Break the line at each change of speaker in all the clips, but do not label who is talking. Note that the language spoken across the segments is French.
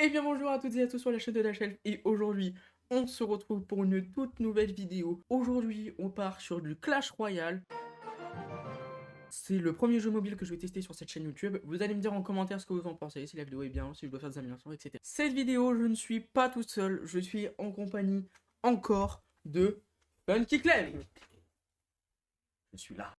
Eh bien bonjour à toutes et à tous sur la chaîne de la Shelf et aujourd'hui on se retrouve pour une toute nouvelle vidéo. Aujourd'hui on part sur du Clash Royale. C'est le premier jeu mobile que je vais tester sur cette chaîne YouTube. Vous allez me dire en commentaire ce que vous en pensez, si la vidéo est bien, si je dois faire des améliorations, etc. Cette vidéo je ne suis pas tout seul, je suis en compagnie encore de Funky Clem. Je suis là.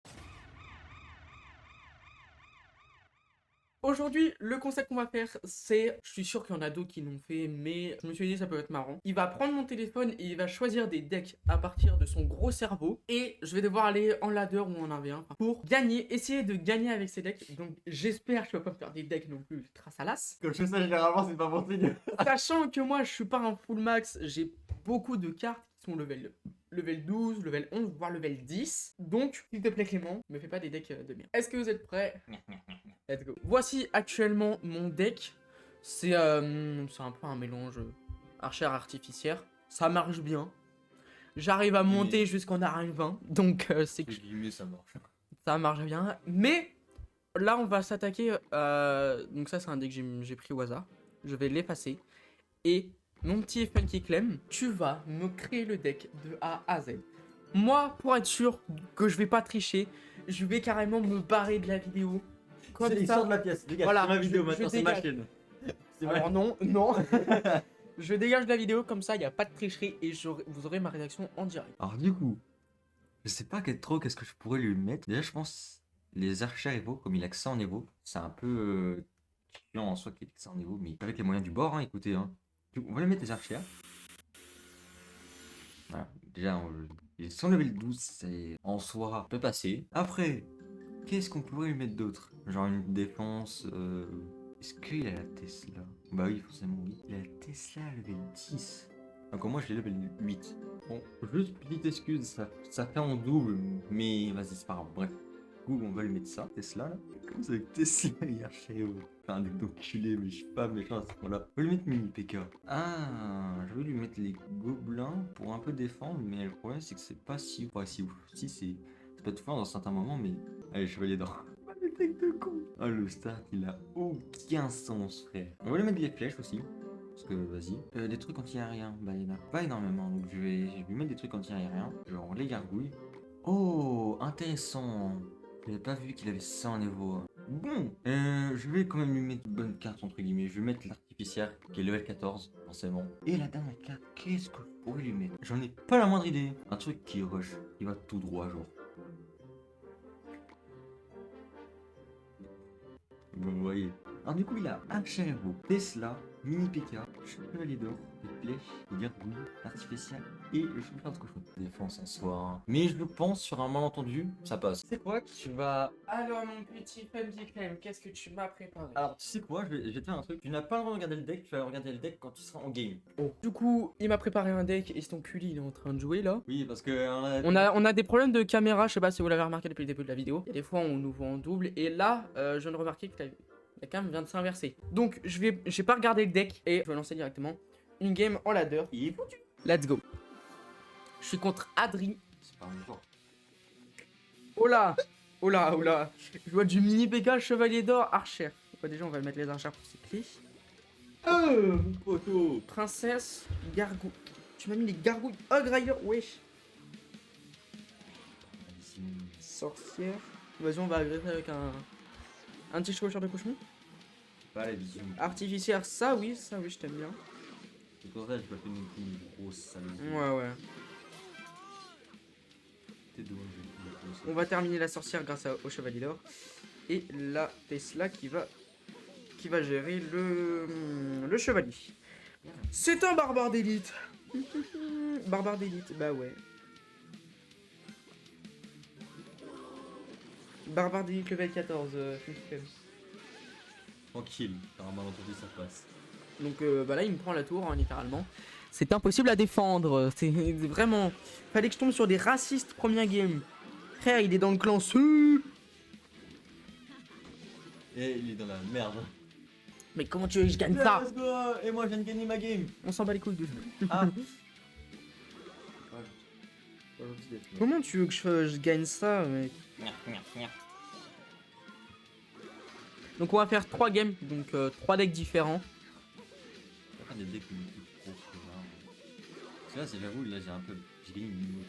Aujourd'hui, le concept qu'on va faire, c'est... Je suis sûr qu'il y en a d'autres qui l'ont fait, mais je me suis dit ça peut être marrant. Il va prendre mon téléphone et il va choisir des decks à partir de son gros cerveau. Et je vais devoir aller en ladder ou en 1v1 pour gagner, essayer de gagner avec ces decks. Donc j'espère que je ne vais pas me faire des decks non plus trace-à-las.
Comme je fais ça généralement, c'est pas bon signe.
Sachant que moi, je suis pas un full max, j'ai beaucoup de cartes qui sont level 12, level 11, voire level 10. Donc, s'il te plaît Clément, me fais pas des decks de merde. Est-ce que vous êtes prêts? Let's go. Voici actuellement mon deck. C'est un peu un mélange archère artificière. Ça marche bien. J'arrive à monter jusqu'en arène 20. Donc c'est que
Ça marche.
ça marche bien. Mais là on va s'attaquer. Donc ça c'est un deck que j'ai pris au hasard. Je vais l'effacer. Et mon petit Funky Clem, tu vas me créer le deck de A à Z. Moi, pour être sûr que je vais pas tricher, je vais carrément me barrer de la vidéo. Comme
C'est
ça.
de la pièce. Dégage,
Voilà,
c'est ma vidéo
je
maintenant, c'est ma
dégage.
chaîne.
Alors non, non. Je dégage la vidéo comme ça, il n'y a pas de tricherie et vous aurez ma réaction en direct.
Alors du coup, je sais pas qu'est-ce que je pourrais lui mettre. Déjà, je pense les archers Evo, comme il a que ça en Evo, c'est un peu chiant en soi qu'il ait que ça en Evo, mais avec les moyens du bord, hein, écoutez. Hein. Du coup, on va lui mettre les archers. Voilà. Déjà, ils sont level 12, c'est en soi, peut passer. Après, qu'est-ce qu'on pourrait lui mettre d'autre? Genre une défense. Est-ce qu'il a la Tesla? Bah oui, forcément oui. Il a la Tesla level 10. Encore moi, je l'ai level 8. Bon, juste petite excuse, ça fait en double, mais vas-y, c'est pas grave. Bref. Du coup, on va lui mettre ça. Tesla là. Comment ça avec Tesla hier chez eux? Enfin, des enculés, mais je suis pas méchant à ce moment-là. On va lui mettre Mini PK. Ah, je vais lui mettre les gobelins pour un peu défendre, mais le problème c'est que c'est pas si ouf. Ouais, si ouf. Si, c'est pas tout faire dans certains moments, mais. Allez, chevalier d'or. Le deck de con. Ah, le start, il a aucun sens, frère. On va lui mettre des flèches aussi. Parce que, vas-y. Des trucs anti-aériens. Bah, il y en a pas énormément. Donc, je vais lui mettre des trucs anti-aériens. Genre les gargouilles. Oh, intéressant. J'avais pas vu qu'il avait ça en niveau. Bon, je vais quand même lui mettre une bonne carte, entre guillemets. Je vais mettre l'artificière, qui est level 14, forcément. Et la dernière carte, qu'est-ce que je pourrais lui mettre? J'en ai pas la moindre idée. Un truc qui rush. Il va tout droit, genre. Bon, vous voyez. Alors du coup, il a un Chervo, Tesla, Mini PK, Chevalier d'or, des flèches, des gargouilles, artificial et le chauffeur de cochon. Défense en soi. Hein. Mais je pense, sur un malentendu, ça passe. C'est quoi que tu vas...
Alors mon petit Funky Clem, qu'est-ce que tu m'as préparé?
Alors, tu sais quoi, je vais te faire un truc. Tu n'as pas le droit de regarder le deck, tu vas regarder le deck quand tu seras en game.
Oh. Du coup, il m'a préparé un deck et son cul il est en train de jouer là.
Oui, parce que...
On a des problèmes de caméra, je sais pas si vous l'avez remarqué depuis le début de la vidéo. Il y a des fois on nous voit en double et là, je viens de remarquer que la cam vient de s'inverser. Donc j'ai pas regardé le deck et je vais lancer directement une game en ladder.
Il est foutu.
Let's go. Je suis contre Adri.
C'est pas un joueur.
Oh là. Oh là, oh là. Je vois du mini PK, chevalier d'or, archer. Déjà on va mettre les archers pour ses clés.
Mon poteau.
Princesse, gargouille. Tu m'as mis les gargouilles. Oh, Rider, wesh. Sorcière. Vas-y, on va agresser avec un petit chevaucheur de cochon.
Pas la vision.
Artificière, ça oui, je t'aime bien.
C'est pour ça que je vais faire une grosse salope.
Ouais.
T'es dommage.
On va terminer la sorcière grâce au chevalier d'or. Et la Tesla qui va gérer le chevalier. C'est un barbare d'élite. Barbare d'élite, bah ouais. Barbare d'élite level 14,
Tranquille, par un malentendu ça passe.
Donc bah là il me prend la tour hein, littéralement. C'est impossible à défendre. C'est vraiment... Fallait que je tombe sur des racistes première game. Frère il est dans le clan su.
Et il est dans la merde.
Mais comment tu veux que je gagne ça?
Let's go. Et moi je viens de gagner ma game.
On s'en bat les couilles de jeu.
Ah.
Comment tu veux que je gagne ça mec? Donc on va faire 3 games, donc 3 decks différents.
des decks multi pro là. Parce que là, j'avoue, là j'ai un peu. J'ai gagné une niveau.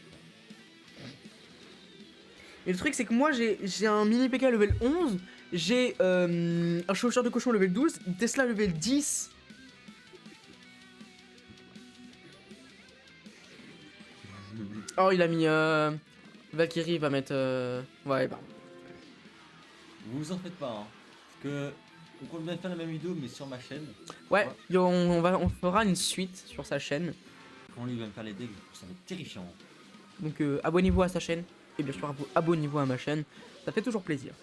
Et le truc, c'est que moi, j'ai un mini PK level 11, j'ai un chauffeur de cochon level 12, une Tesla level 10. Oh, il a mis. Valkyrie va mettre. Ouais, bah.
Vous vous en faites pas, hein. Parce que. On compte bien faire la même vidéo, mais sur ma chaîne.
Ouais, on fera une suite sur sa chaîne.
Quand lui va me faire les decks, ça va être terrifiant.
Donc abonnez-vous à sa chaîne. Et bien sûr, abonnez-vous à ma chaîne. Ça fait toujours plaisir.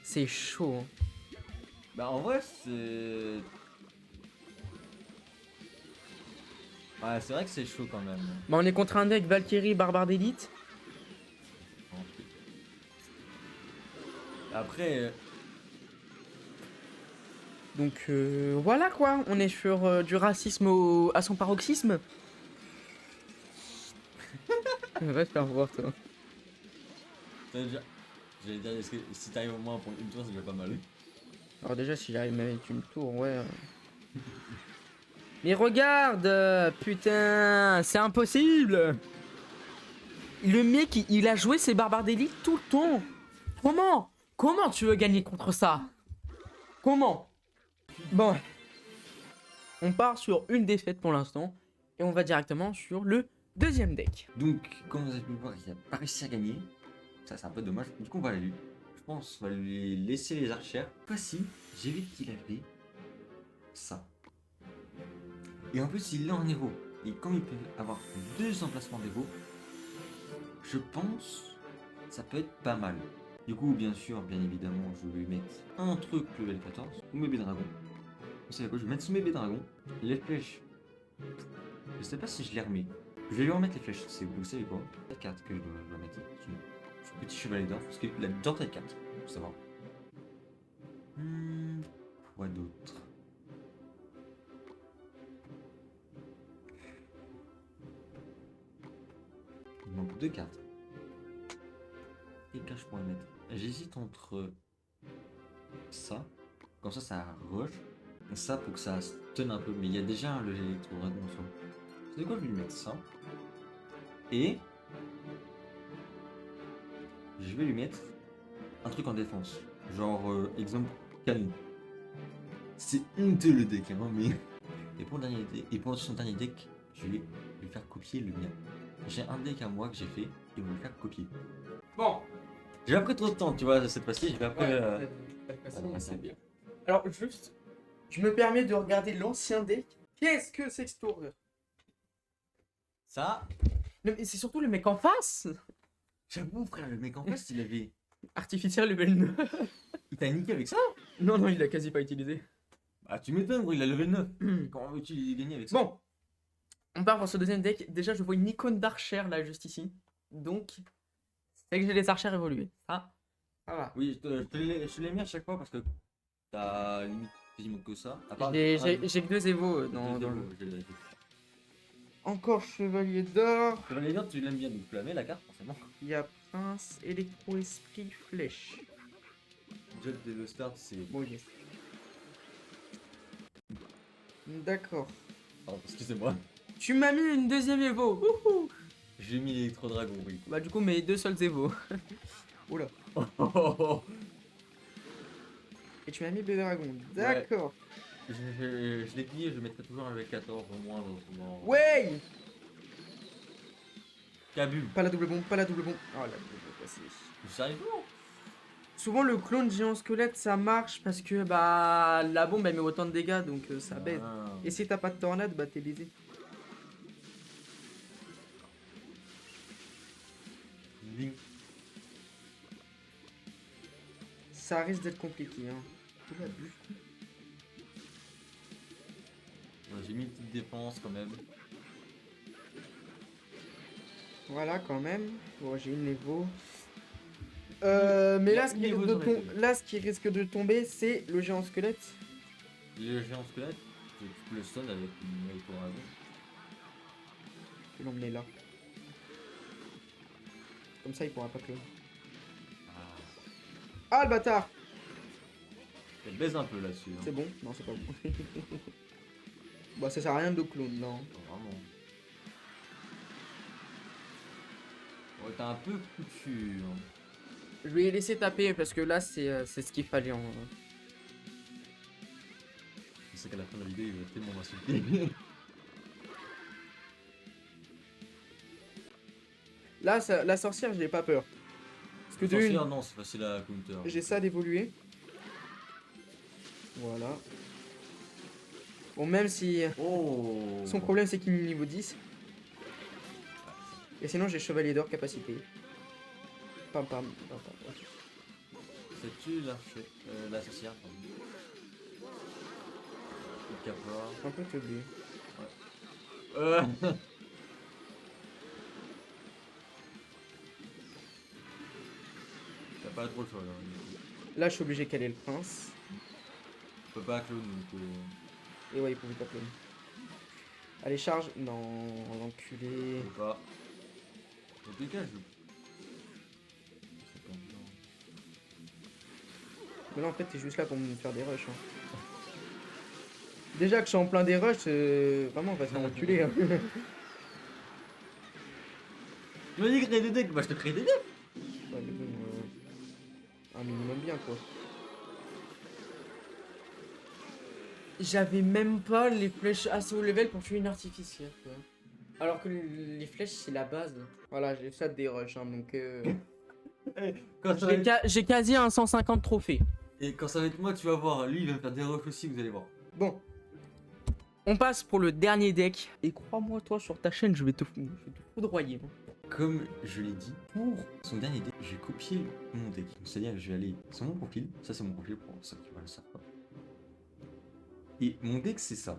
C'est chaud. Hein.
Bah en vrai c'est... Ouais c'est vrai que c'est chaud quand même.
Bah on est contre un deck Valkyrie Barbare d'élite.
Après...
Donc voilà quoi, on est sur du racisme à son paroxysme. Va te faire voir toi.
J'allais dire, est-ce que si t'arrives au moins pour une tour c'est déjà pas mal.
Alors déjà si j'arrive même avec une tour, ouais. Mais regarde, putain, c'est impossible. Le mec, il a joué ses barbares d'élite tout le temps. Comment tu veux gagner contre ça? Comment? Bon, on part sur une défaite pour l'instant et on va directement sur le deuxième deck.
Donc comme vous avez pu le voir, il a pas réussi à gagner. Ça c'est un peu dommage. Du coup on va lui... Je pense on va lui laisser les archères. Voici, j'ai vu qu'il avait ça. Et en plus il est en héros. Et comme il peut avoir deux emplacements d'héros, je pense ça peut être pas mal. Du coup, bien sûr, bien évidemment, je vais lui mettre un truc level 14, sous bébé dragon. Vous savez quoi, je vais mettre sous bébé dragon. Les flèches, je sais pas si je les remets. Je vais lui remettre les flèches, c'est vous savez quoi. La carte que je dois mettre, ce petit chevalier d'or, parce qu'il a dans ta carte, faut savoir. Quoi d'autre? Il manque deux cartes. Quelle carte je pourrais mettre? J'hésite entre ça, comme ça rush, ça pour que ça se tenne un peu, mais il y a déjà le électro-dragon en soi. C'est quoi, je vais lui mettre ça, et je vais lui mettre un truc en défense, genre exemple canon. C'est honteux le deck, hein, mais... Et pour, le dernier deck, et pour son dernier deck, je vais lui faire copier le mien. J'ai un deck à moi que j'ai fait, et on va le faire copier.
Bon,
J'ai pas pris trop de temps, tu vois, cette fois-ci, j'ai pas pris...
c'est bien. Alors juste, je me permets de regarder l'ancien deck. Qu'est-ce que c'est que cette horreur?
Ça,
Mais c'est surtout le mec en face.
j'avoue frère, le mec en face, il avait...
Artificiel level 9.
Il t'a niqué avec ça?
Non, il a quasi pas utilisé.
Bah tu m'étonnes gros, il a level 9. Comment veux-tu gagner avec ça?
Bon, on part pour ce deuxième deck. Déjà, je vois une icône d'archère là, juste ici. Donc, c'est que j'ai les archères évoluées. Ça va.
Oui, je te l'ai mis à chaque fois parce que t'as limite quasiment que ça. À part
J'ai que deux évos dans le... Encore chevalier d'or.
Chevalier d'or, tu l'aimes bien, donc tu la mets la carte forcément.
Il y a prince, électro-esprit, flèche.
Jet des deux starts, c'est...
Bon, yes. D'accord.
Pardon, excusez-moi.
Tu m'as mis une deuxième évo. Wouhou.
J'ai mis l'électro-dragon, oui.
Bah du coup mes deux seuls évos. Oula. Et tu m'as mis bébé dragon. D'accord.
Je l'ai dit, je mettrai toujours avec 14 au moins dans...
Ouais.
Kabum.
Pas la double bombe, pas la double bombe. Oh la double bombe passée.
Sérieux?
Souvent le clone géant squelette ça marche parce que bah la bombe elle met autant de dégâts donc ça baise.
Ah.
Et si t'as pas de tornade bah t'es baisé.
Link.
Ça risque d'être compliqué hein. Oula,
J'ai mis une petite défense quand même.
voilà quand même. Bon j'ai une évo. Mais là ce qui risque de tomber c'est le géant squelette.
Le géant squelette, tu peux le stun avec une électro-dragon.
Je vais l'emmener là. Comme ça il pourra pas clone. Ah, le bâtard!
Elle baise un peu là-dessus. Hein.
C'est bon? Non, c'est pas bon. Bah, ça sert à rien de clone, non.
Vraiment. Ouais, t'as un peu couture.
Je vais laisser taper parce que là, c'est ce qu'il fallait en.
Je sais qu'à la fin de la vidéo, il va tellement m'insulter.
Là, la sorcière, je n'ai pas peur. Parce que de une,
Sorcière, non, c'est facile à counter.
j'ai ça d'évoluer. Voilà. Bon, même si
Oh.
son problème, c'est qu'il est niveau 10. Et sinon, j'ai chevalier d'or capacité. Pam pam. Pam, pam, pam.
C'est-tu la sorcière, pardon. Le capard.
Un peu teubé.
Euh... T'as pas trop le choix là.
Là, je suis obligé de caler le prince.
Tu peux pas clone donc.
Et ouais, il pouvait pas clone. Allez, charge. Non, l'enculé.
Tu peux pas. Dans tous les cas, je. C'est pas bien.
Mais là, en fait, t'es juste là pour me faire des rushs. Hein. Déjà que je suis en plein des rushs, vraiment, on va se faire enculer. Hein.
Tu m'as dit créer des decks, bah je te crée des decks.
Ouais, mais bon, un minimum bien, quoi. J'avais même pas les flèches assez haut level pour tuer une artificière, quoi. Alors que les flèches, c'est la base. Voilà, j'ai ça des rushs, hein, donc...
Quand ça va être...
J'ai quasi un 150 trophées.
Et quand ça va être moi, tu vas voir, lui il va me faire des rushs aussi, vous allez voir.
Bon. On passe pour le dernier deck. Et crois-moi, toi, sur ta chaîne, je vais te foudroyer. Hein.
Comme je l'ai dit, pour son dernier deck, j'ai copié mon deck. C'est-à-dire que je vais aller sur mon profil, ça c'est mon profil pour ceux qui le savent pas. Et mon deck c'est ça.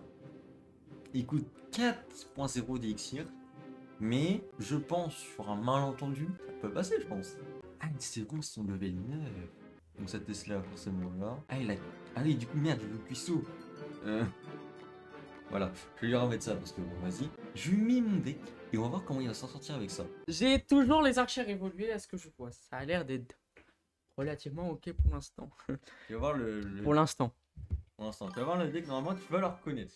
Il coûte 4.0 d'élixir, mais je pense sur un malentendu, ça peut passer je pense. Ah, ces roues sont level 9. Donc cette Tesla forcément là. Ah, ah oui, du coup merde, je veux cuisseau. Voilà, je vais lui remettre ça parce que bon, vas-y. Je lui mets mon deck et on va voir comment il va s'en sortir avec ça.
J'ai toujours les archères évoluées à ce que je vois. Ça a l'air d'être relativement ok pour l'instant.
Tu vas voir
Pour l'instant.
Pour l'instant, tu vas voir le deck, normalement tu vas le reconnaître.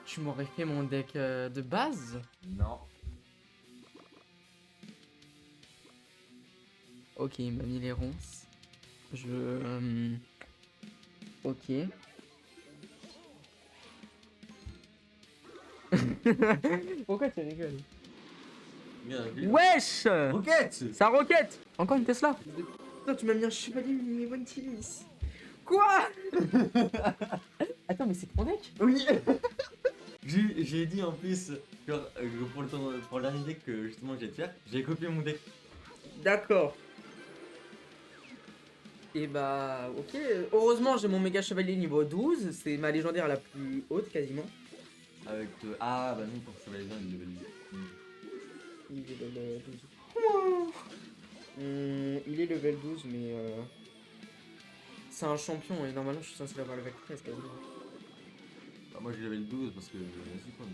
Tu m'aurais fait mon deck de base?
Non.
Ok, il m'a mis les ronces. Ok. Pourquoi tu rigoles? Wesh!
Roquette!
Ça roquette! Encore une Tesla? Putain, tu m'as mis un chevalier niveau 10. Quoi? Attends, mais c'est ton deck?
Oui. J'ai dit en plus genre, pour le dernier deck que justement j'ai de faire, j'ai copié mon deck.
D'accord. Et bah, ok. Heureusement, j'ai mon méga chevalier niveau 12. C'est ma légendaire la plus haute quasiment.
Avec ah bah non, pour chevalier 20 il est level 10.
Il est level 12. Il est level 12, mais c'est un champion et normalement je suis censé l'avoir level 13 quand même.
Bah, moi j'ai level 12 parce que vas-y quoi.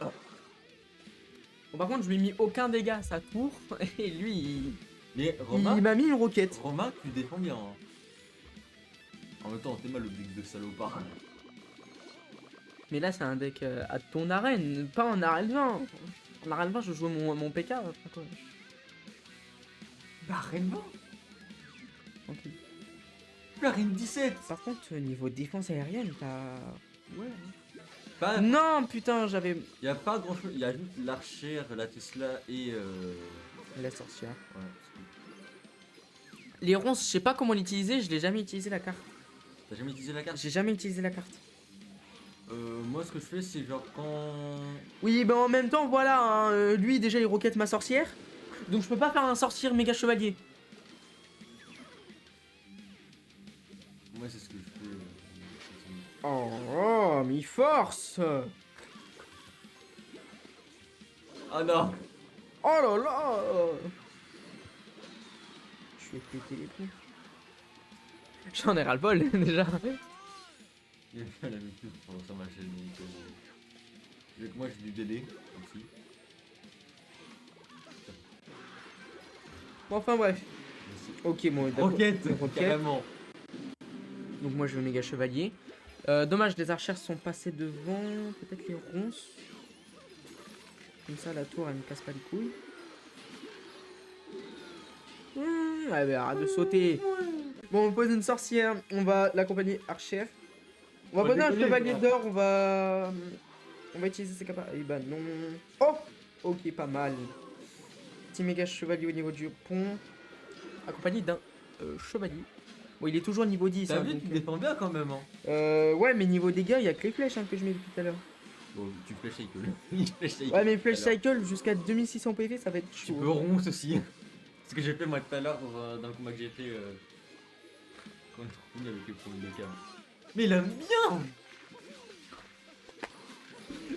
Ah. Bon, par contre, je lui ai mis aucun dégât à sa tour et lui
Mais
il m'a mis une roquette.
Romain, tu défends bien. Hein. En même temps, t'es mal le deck de salopard.
Mais là, c'est un deck à ton arène, pas en arène 20. En arène 20, je joue mon PK. Quoi.
Bah, Arène 20.
Tranquille.
Arène 17.
Par contre, niveau défense aérienne, t'as. Ouais.
Pas...
Non, putain, j'avais.
Y a pas grand chose. Il y a juste l'archère, la Tesla et.
La sorcière.
Ouais.
Les ronces, je sais pas comment l'utiliser, je l'ai jamais utilisé la carte.
T'as jamais utilisé la carte?
J'ai jamais utilisé la carte.
Moi, ce que je fais, c'est genre quand.
Oui, ben en même temps, voilà, hein, lui déjà il roquette ma sorcière. Donc je peux pas faire un sorcière méga chevalier.
Moi, c'est ce que je fais.
Oh, mais il force.
Ah non!
Oh là là. Je vais péter les plombs. J'en ai ras le bol déjà.
Il a fait la même chose sur ma chaîne. Donc, moi, j'ai du DD aussi.
Enfin bref. Ok, bon, d'accord.
Roquette,
Roquette.
carrément.
Donc moi je veux méga chevalier. Dommage, les archères sont passées devant. Peut-être les ronces. Comme ça la tour elle me casse pas les couilles. Ah bah, arrête de sauter. Bon, on pose une sorcière. On va l'accompagner archère. On va poser un chevalier d'or. On va utiliser ses capacités. Eh bah non. Oh, ok, pas mal. Petit méga chevalier au niveau du pont. Accompagné d'un chevalier. Bon, il est toujours niveau 10.
T'as
hein,
vu,
donc,
tu défends bien quand même. Hein.
ouais, mais niveau dégâts, il y a que les flèches hein, que je mets depuis tout à l'heure.
Bon, tu flash cycle. Il flash cycle.
Ouais, mais flash cycle jusqu'à 2600 PV, ça va être
Tu
chaud.
peux ronce aussi. C'est ce que j'ai fait moi tout à l'heure dans le combat que j'ai fait contre lui avec le problème de cam. Mais il aime bien.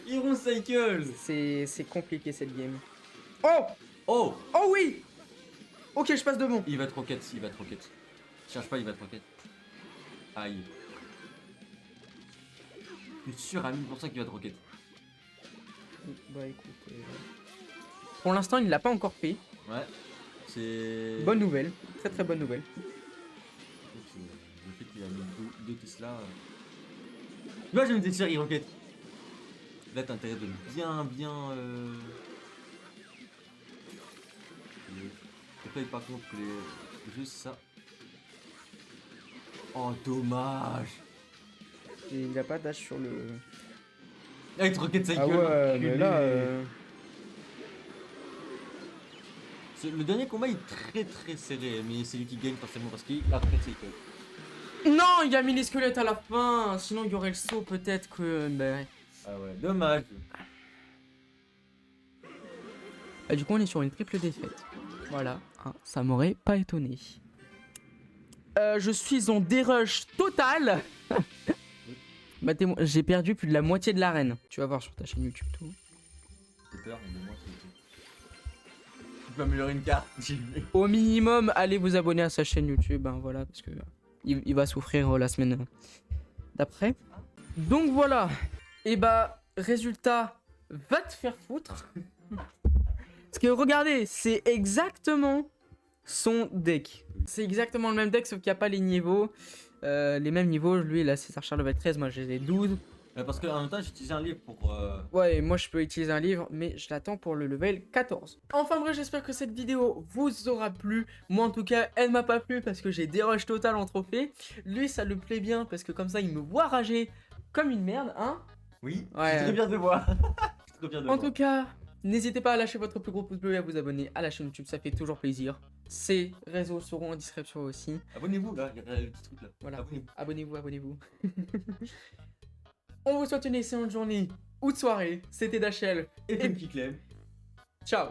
Il ronce cycle.
C'est compliqué cette game. Oh,
Oh,
oh oui. Ok, je passe devant.
il va te roquette, il va te roquette. Cherche pas, il va te roquette. Aïe. Je suis sûr à 1000% qu'il va te roquette.
Bah écoute. Pour l'instant, il ne l'a pas encore fait.
Ouais. C'est.
Bonne nouvelle. Très très bonne nouvelle.
Le fait qu'il a mis deux Tesla. Là, je vais me déchirer, il roquette. Là, t'as intérêt de bien. Peut-être par contre juste ça. Oh, dommage.
Et il a pas dash sur le.
Ah, il te roquette sa
Ah
gueule.
ouais, mais là.
Le dernier combat il est très serré, mais c'est lui qui gagne forcément parce qu'il a roquette sa gueule.
Non, il a mis les squelettes à la fin. Sinon, il y aurait le saut peut-être que. Bah...
Ah ouais, dommage.
Ah, du coup, on est sur une triple défaite. Voilà, hein, ça m'aurait pas étonné. Je suis en dérush total. J'ai perdu plus de la moitié de l'arène. Tu vas voir sur ta chaîne YouTube tout.
J'ai peur, mais de moi tu peux améliorer une carte.
Au minimum, allez vous abonner à sa chaîne YouTube. Hein, voilà, parce que il va souffrir la semaine d'après. Donc voilà. Et bah, résultat, va te faire foutre. Parce que regardez, c'est exactement son deck. C'est exactement le même deck, sauf qu'il n'y a pas les niveaux. Les mêmes niveaux, lui, là, c'est Archer level 13, moi j'ai les 12.
Parce qu'en même temps, j'ai utilisé un livre pour.
Ouais, moi je peux utiliser un livre, mais je l'attends pour le level 14. Enfin bref, j'espère que cette vidéo vous aura plu. Moi en tout cas, elle m'a pas plu parce que j'ai des rushs total en trophée. Lui, ça le plaît bien parce que comme ça, il me voit rager comme une merde, hein.
Oui,
Ouais.
c'est très bien de voir. Très bien de
En
voir.
tout cas, n'hésitez pas à lâcher votre plus gros pouce bleu et à vous abonner à la chaîne YouTube, ça fait toujours plaisir. Ces réseaux seront en description aussi.
Abonnez-vous là, il y a le petit truc là.
Voilà,
Abonnez-vous.
abonnez-vous. On vous souhaite une excellente journée ou de soirée. C'était Dachel.
Et Funky Clem.
Ciao.